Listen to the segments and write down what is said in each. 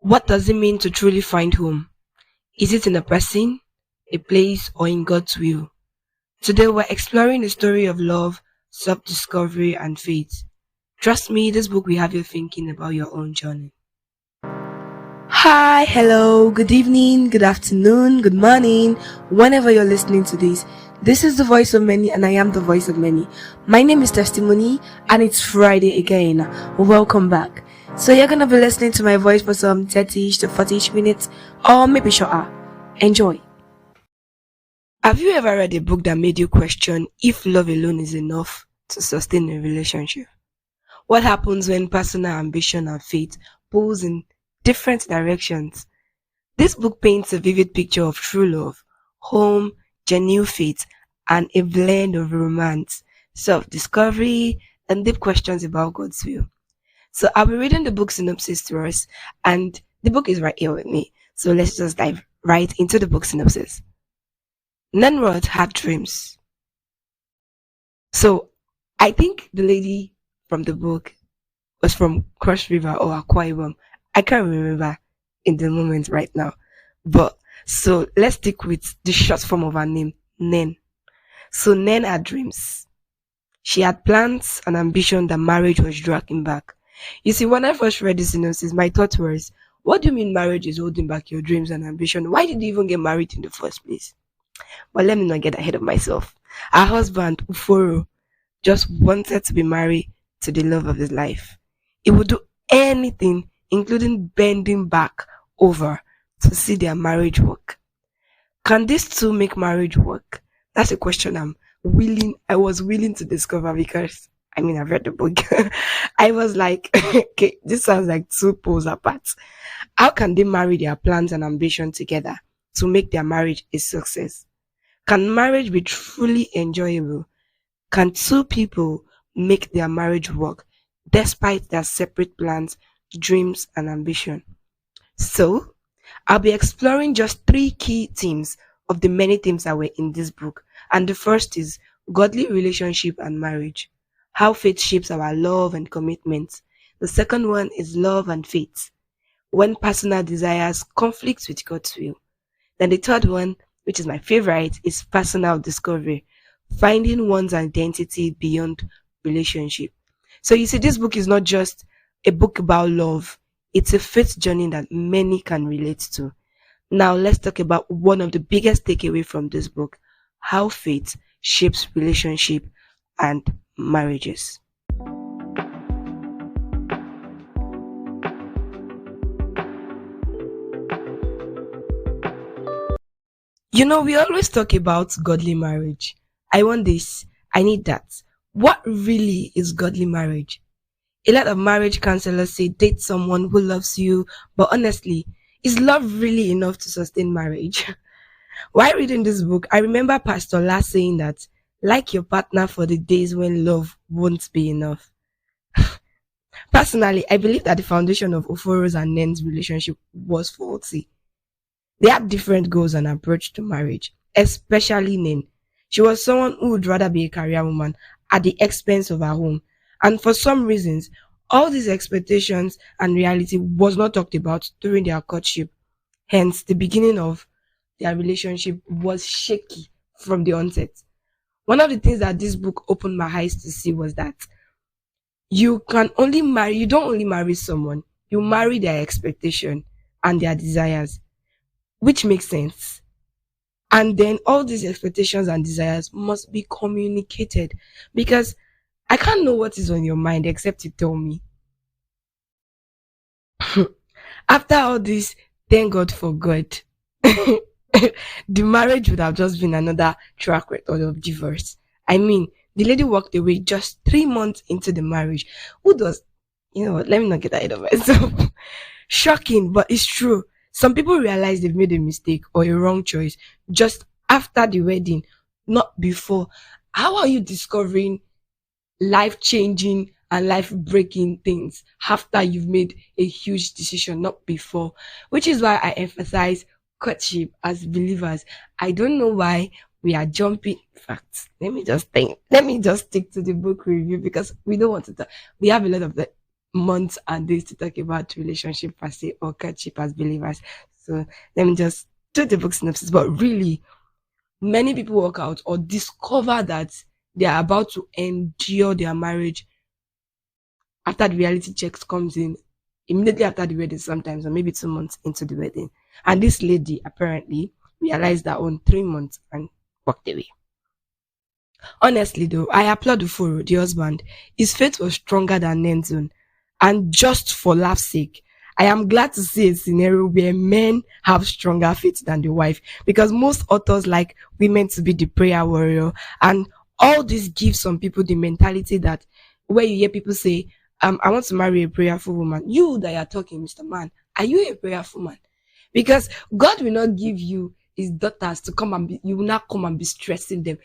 What does it mean to truly find home? Is it in a person, a place, or in God's will? Today we're exploring the story of love, self-discovery, and faith. Trust me, this book will have you thinking about your own journey. Hi, hello, good evening, good afternoon, good morning, whenever you're listening to this. This is the voice of many, and I am the voice of many. My name is Testimony, and it's Friday again. Welcome back. So you're gonna be listening to my voice for some 30 to 40 minutes, or maybe shorter. Enjoy. Have you ever read a book that made you question if love alone is enough to sustain a relationship? What happens when personal ambition and faith pulls in different directions? This book paints a vivid picture of true love, home, genuine faith, and a blend of romance, self-discovery, and deep questions about God's will. So I'll be reading the book synopsis to us, and the book is right here with me. So let's just dive right into the book synopsis. Nnerot had dreams. So I think the lady from the book was from Cross River or Akwa Ibom. I can't remember in the moment right now. But so let's stick with the short form of her name, Nen. So Nen had dreams. She had plans and ambition that marriage was dragging back. You see, when I first read this synopsis, my thought was, what do you mean marriage is holding back your dreams and ambition? Why did you even get married in the first place? But let me not get ahead of myself. Her husband, Uforo, just wanted to be married to the love of his life. He would do anything, including bending back over to see their marriage work. Can these two make marriage work? That's a question I was willing to discover because I've read the book. I was like, okay, this sounds like two poles apart. How can they marry their plans and ambition together to make their marriage a success? Can marriage be truly enjoyable? Can two people make their marriage work despite their separate plans, dreams, and ambition? So, I'll be exploring just three key themes of the many themes that were in this book. And the first is godly relationship and marriage, how faith shapes our love and commitment. The second one is love and faith, when personal desires conflict with God's will. Then the third one, which is my favorite, is personal discovery, finding one's identity beyond relationship. So you see, this book is not just a book about love. It's a faith journey that many can relate to. Now let's talk about one of the biggest takeaway from this book, how faith shapes relationship and marriages. You know, we always talk about godly marriage. I want this, I need that. What really is godly marriage? A lot of marriage counselors say date someone who loves you, but honestly, is love really enough to sustain marriage? While reading this book, I remember Pastor La saying that, like your partner for the days when love won't be enough. Personally, I believe that the foundation of Oforo's and Nen's relationship was faulty. They had different goals and approach to marriage, especially Nen. She was someone who would rather be a career woman at the expense of her home. And for some reasons, all these expectations and reality was not talked about during their courtship. Hence, the beginning of their relationship was shaky from the onset. One of the things that this book opened my eyes to see was that you don't only marry someone, you marry their expectation and their desires, which makes sense. And then all these expectations and desires must be communicated because I can't know what is on your mind except you tell me. After all this, thank God for God. The marriage would have just been another track record of divorce. I mean, the lady walked away just 3 months into the marriage. Who does, you know what, let me not get ahead of myself. Shocking, but it's true. Some people realize they've made a mistake or a wrong choice just after the wedding, not before. How are you discovering life changing and life breaking things after you've made a huge decision, not before? Which is why I emphasize courtship as believers. I don't know why we are jumping. In fact, let me just stick to the book review because we don't want to talk. We have a lot of that. months and days to talk about relationship per se or courtship as believers. So let me just do the book synopsis. But really, many people walk out or discover that they are about to endure their marriage after the reality checks comes in, immediately after the wedding sometimes, or maybe 2 months into the wedding. And this lady apparently realized that on 3 months and walked away. Honestly though, I applaud Uforo, the husband. His faith was stronger than Nenzon. And just for laugh's sake, I am glad to see a scenario where men have stronger faith than the wife, because most authors like women to be the prayer warrior, and all this gives some people the mentality that where you hear people say, I want to marry a prayerful woman. You that are talking, Mr. Man, are you a prayerful man? Because God will not give you his daughters to come and be, you will not come and be stressing them.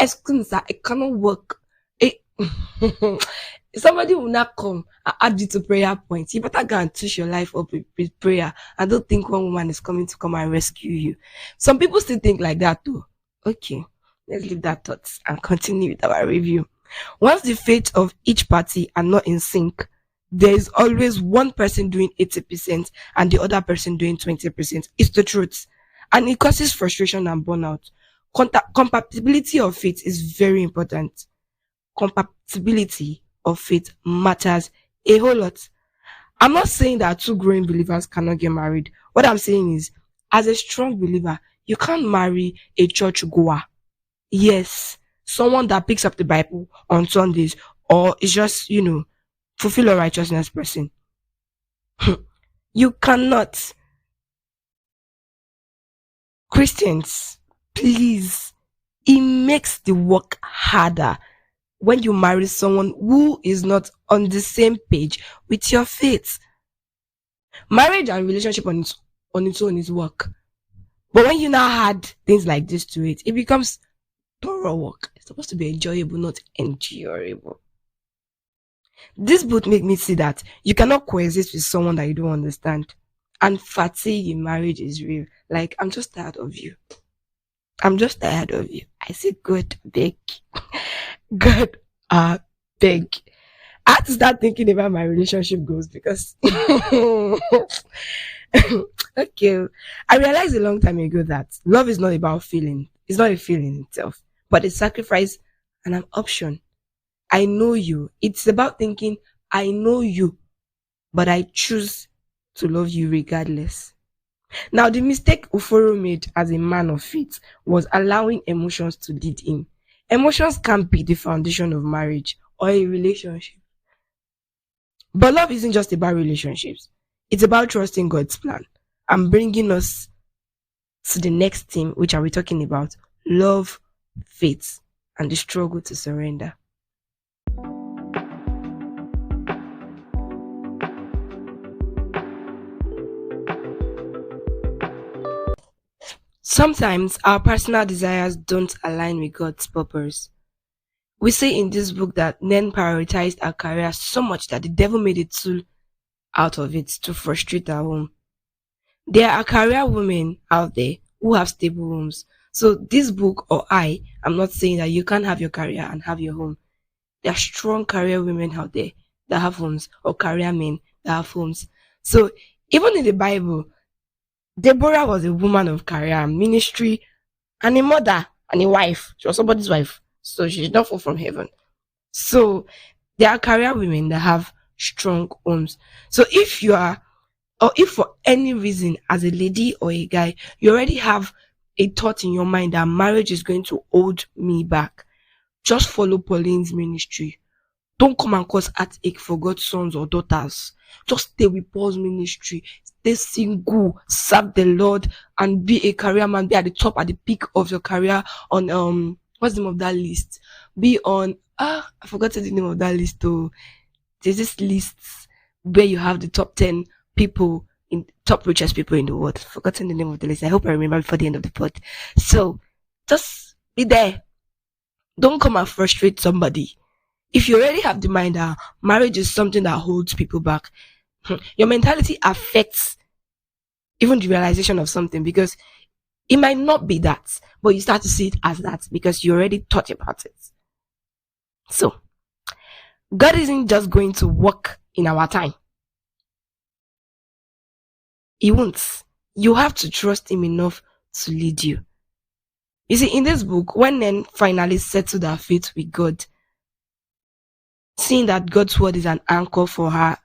Excuse me, it cannot work. It, somebody will not come and add you to prayer points. You better go and touch your life up with prayer. I don't think one woman is coming to come and rescue you. Some people still think like that too. Okay, let's leave that thoughts and continue with our review. Once the fates of each party are not in sync, there is always one person doing 80% and the other person doing 20%. It's the truth. And it causes frustration and burnout. Compatibility of faith is very important. Compatibility of faith matters a whole lot. I'm not saying that two growing believers cannot get married. What I'm saying is, as a strong believer, you can't marry a church goer. Yes, someone that picks up the Bible on Sundays or is just, fulfill a righteousness person. You cannot. Christians, please, it makes the work harder when you marry someone who is not on the same page with your faith. Marriage and relationship on its own is work. But when you now add things like this to it, it becomes thorough work. It's supposed to be enjoyable, not endurable. This book made me see that you cannot coexist with someone that you don't understand. And fatigue in marriage is real. Like, I'm just tired of you. I'm just tired of you. I say, God, beg. God, beg. I had to start thinking about my relationship goals because, okay, I realized a long time ago that love is not about feeling. It's not a feeling itself, but a sacrifice and an option. I know you. It's about thinking, I know you, but I choose to love you regardless. Now, the mistake Uforo made as a man of faith was allowing emotions to lead him. Emotions can't be the foundation of marriage or a relationship. But love isn't just about relationships. It's about trusting God's plan and bringing us to the next theme, which are we talking about? Love, faith, and the struggle to surrender. Sometimes our personal desires don't align with God's purpose. We say in this book that Nen prioritized her career so much that the devil made a tool out of it to frustrate her home. There are career women out there who have stable homes. So this book, or I'm not saying that you can't have your career and have your home. There are strong career women out there that have homes, or career men that have homes. So even in the Bible, Deborah was a woman of career and ministry and a mother and a wife. She was somebody's wife. So she did not fall from heaven. So there are career women that have strong homes. So if you are, or if for any reason as a lady or a guy, you already have a thought in your mind that marriage is going to hold me back, just follow Pauline's ministry. Don't come and cause heartache for God's sons or daughters. Just stay with Paul's ministry. Stay single, serve the Lord, and be a career man. Be at the top, at the peak of your career on what's the name of that list? Be on I forgot the name of that list though. There's this list where you have the top 10 people in top richest people in the world. Forgotten the name of the list. I hope I remember before the end of the pod. So just be there. Don't come and frustrate somebody. If you already have the mind that marriage is something that holds people back, your mentality affects even the realization of something, because it might not be that, but you start to see it as that because you already thought about it. So, God isn't just going to work in our time. He won't. You have to trust him enough to lead you. You see, in this book, when Nen finally settled her faith with God, seeing that God's word is an anchor for her,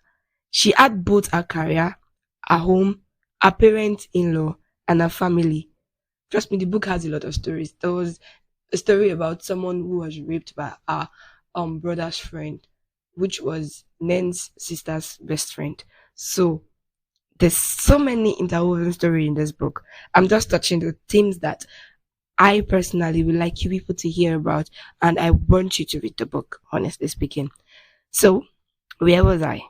she had both her career, her home, her parents in law, and her family. Trust me, the book has a lot of stories. There was a story about someone who was raped by her brother's friend, which was Nen's sister's best friend. So there's so many interwoven stories in this book. I'm just touching the themes that I personally would like you people to hear about, and I want you to read the book, honestly speaking. So, where was I?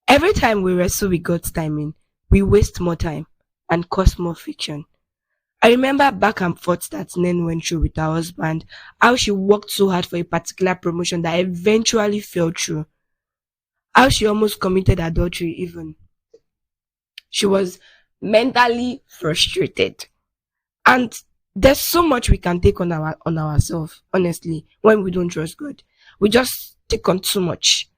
Every time we wrestle with God's timing, we waste more time and cause more friction. I remember back and forth that Nen went through with her husband, how she worked so hard for a particular promotion that eventually fell through, how she almost committed adultery even. She was mentally frustrated. And there's so much we can take on ourselves, honestly, when we don't trust God. We just take on too much.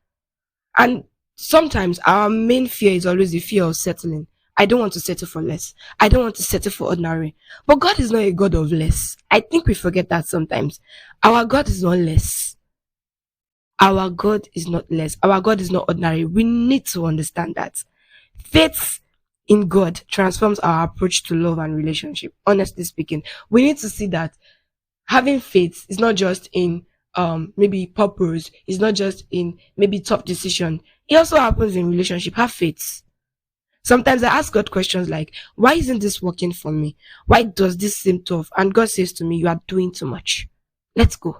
And sometimes our main fear is always the fear of settling. I don't want to settle for less. I don't want to settle for ordinary. But God is not a God of less. I think we forget that sometimes. Our God is not less. Our God is not less. Our God is not ordinary. We need to understand that. Faith in God transforms our approach to love and relationship. Honestly speaking, we need to see that having faith is not just in maybe purpose, it's not just in maybe tough decision. It also happens in relationship. Have faith. Sometimes I ask God questions like, why isn't this working for me? Why does this seem tough? And God says to me, you are doing too much. Let's go.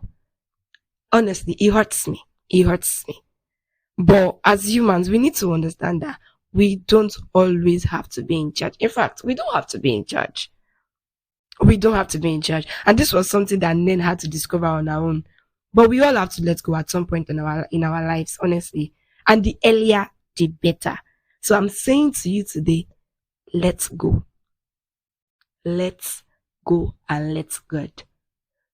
Honestly, it hurts me. It hurts me. But as humans, we need to understand that we don't always have to be in charge. In fact, we don't have to be in charge. We don't have to be in charge. And this was something that Nen had to discover on her own. But we all have to let go at some point in our lives, honestly. And the earlier, the better. So I'm saying to you today, let's go. Let's go and let God.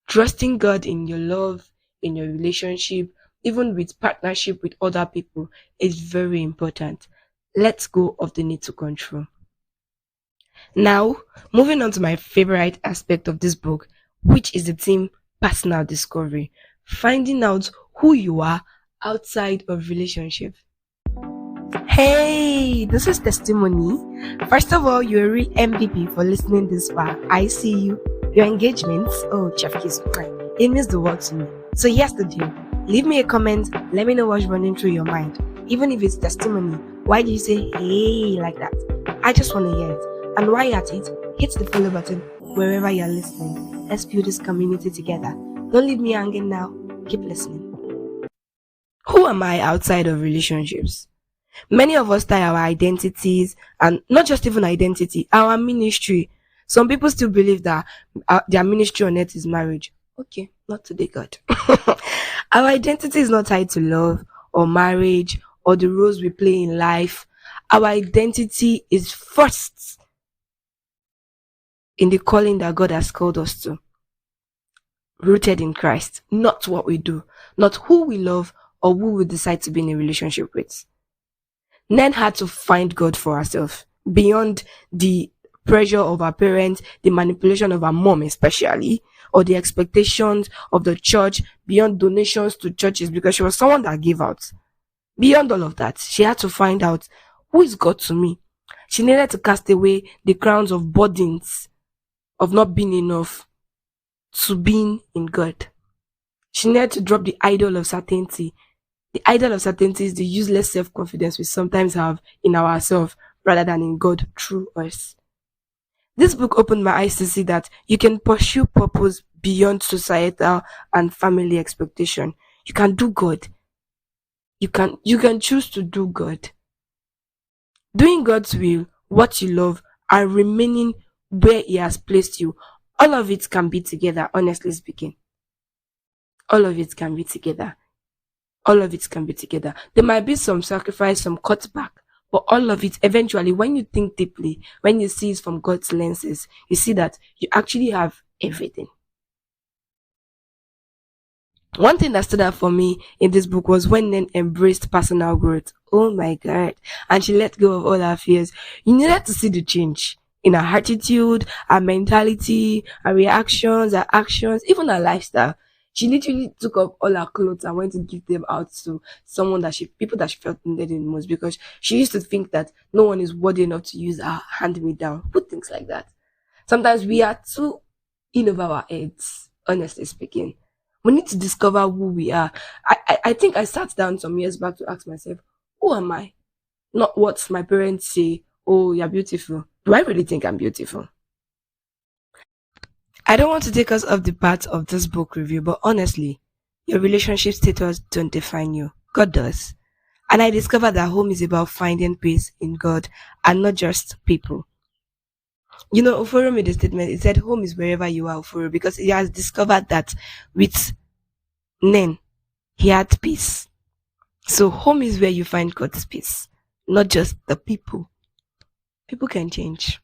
Trusting God in your love, in your relationship, even with partnership with other people is very important. Let's go of the need to control. Now, moving on to my favorite aspect of this book, which is the theme personal discovery. Finding out who you are outside of relationship. Hey, this is testimony. First of all, you're a real MVP for listening this far. I see you. Your engagements, oh, chef kiss, it means the world to me. So here's the deal. Leave me a comment. Let me know what's running through your mind. Even if it's testimony, why do you say hey like that? I just want to hear it. And while you're at it, hit the follow button wherever you're listening. Let's build this community together. Don't leave me hanging now. Keep listening. Who am I outside of relationships? Many of us tie our identities, and not just even identity, our ministry. Some people still believe that their ministry on earth is marriage. Okay, not today, God. Our identity is not tied to love or marriage or the roles we play in life. Our identity is first in the calling that God has called us to. Rooted in Christ, not what we do, not who we love or who we decide to be in a relationship with. Nen had to find God for herself beyond the pressure of her parents, the manipulation of her mom especially, or the expectations of the church, beyond donations to churches, because she was someone that gave out. Beyond all of that, she had to find out, who is God to me? She needed to cast away the crowns of burdens of not being enough to being in God. She needed to drop the idol of certainty. The idol of certainty is the useless self-confidence we sometimes have in ourselves rather than in God through us. This book opened my eyes to see that you can pursue purpose beyond societal and family expectation. You can do God. You can choose to do God. Doing God's will, what you love, and remaining where He has placed you. All of it can be together, honestly speaking. All of it can be together. All of it can be together. There might be some sacrifice, some cutback, but all of it, eventually, when you think deeply, when you see it from God's lenses, you see that you actually have everything. One thing that stood out for me in this book was when Nen embraced personal growth. Oh my god. And she let go of all her fears. You needed to see the change in her attitude, her mentality, her reactions, her actions, even her lifestyle. She literally took off all her clothes and went to give them out to someone that people that she felt needed the most, because she used to think that no one is worthy enough to use her hand me down. Put things like that. Sometimes we are too in over our heads, honestly speaking. We need to discover who we are. I think I sat down some years back to ask myself, who am I? Not what my parents say, oh, you're beautiful. Do I really think I'm beautiful? I don't want to take us off the path of this book review, but honestly, your relationship status don't define you. God does. And I discovered that home is about finding peace in God and not just people. You know, Oforo made a statement. He said, home is wherever you are, Oforo, because he has discovered that with Nen, he had peace. So home is where you find God's peace, not just the people. People can change.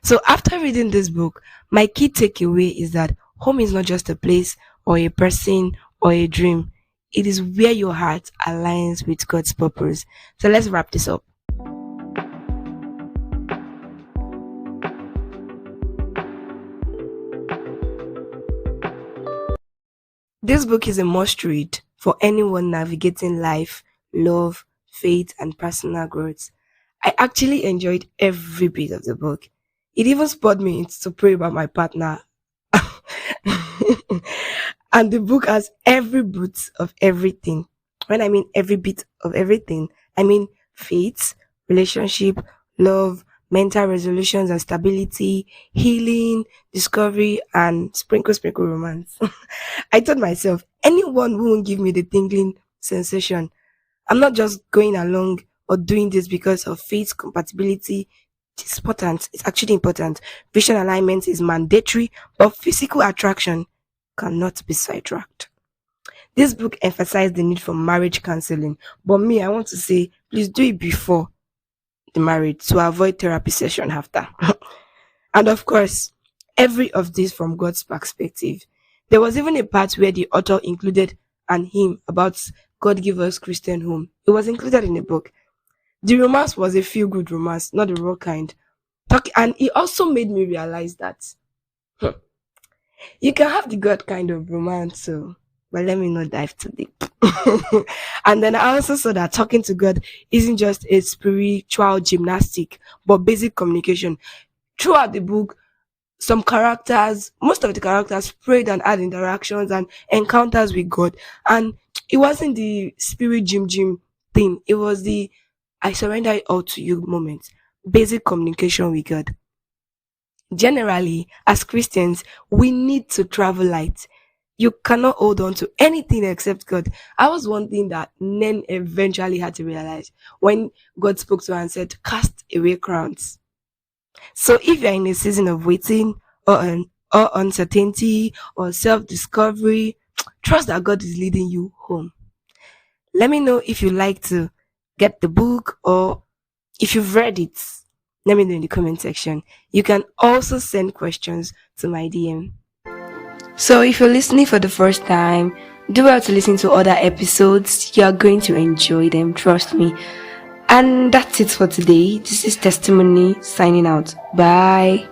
So after reading this book, my key takeaway is that home is not just a place or a person or a dream. It is where your heart aligns with God's purpose. So let's wrap this up. This book is a must read for anyone navigating life, love, faith, and personal growth. I actually enjoyed every bit of the book. It even spurred me to pray about my partner. And the book has every bit of everything. When I mean every bit of everything, I mean faith, relationship, love, mental resolutions and stability, healing, discovery, and sprinkle romance. I told myself, anyone who won't give me the tingling sensation, I'm not just going along or doing this because of faith compatibility. It's important. It's actually important. Vision alignment is mandatory, but physical attraction cannot be sidetracked. This book emphasized the need for marriage counseling, but me, I want to say, please do it before the marriage to avoid therapy session after. And of course, every of this from God's perspective. There was even a part where the author included an hymn about God give us Christian home. It was included in the book. The romance was a feel good romance, not the raw kind. And it also made me realize that you can have the God kind of romance, so but let me not dive too deep. And then I also saw that talking to God isn't just a spiritual gymnastic, but basic communication. Throughout the book, most of the characters prayed and had interactions and encounters with God. And it wasn't the spirit gym thing. It was the I surrender it all to you moment. Basic communication with God. Generally, as Christians, we need to travel light. You cannot hold on to anything except God. I was one thing that Nen eventually had to realize when God spoke to her and said, cast away crowns. So if you're in a season of waiting or uncertainty or self-discovery, trust that God is leading you home. Let me know if you like to get the book or if you've read it. Let me know in the comment section. You can also send questions to my DM. So if you're listening for the first time, do well to listen to other episodes. You are going to enjoy them, trust me. And that's it for today. This is Testimony signing out. Bye.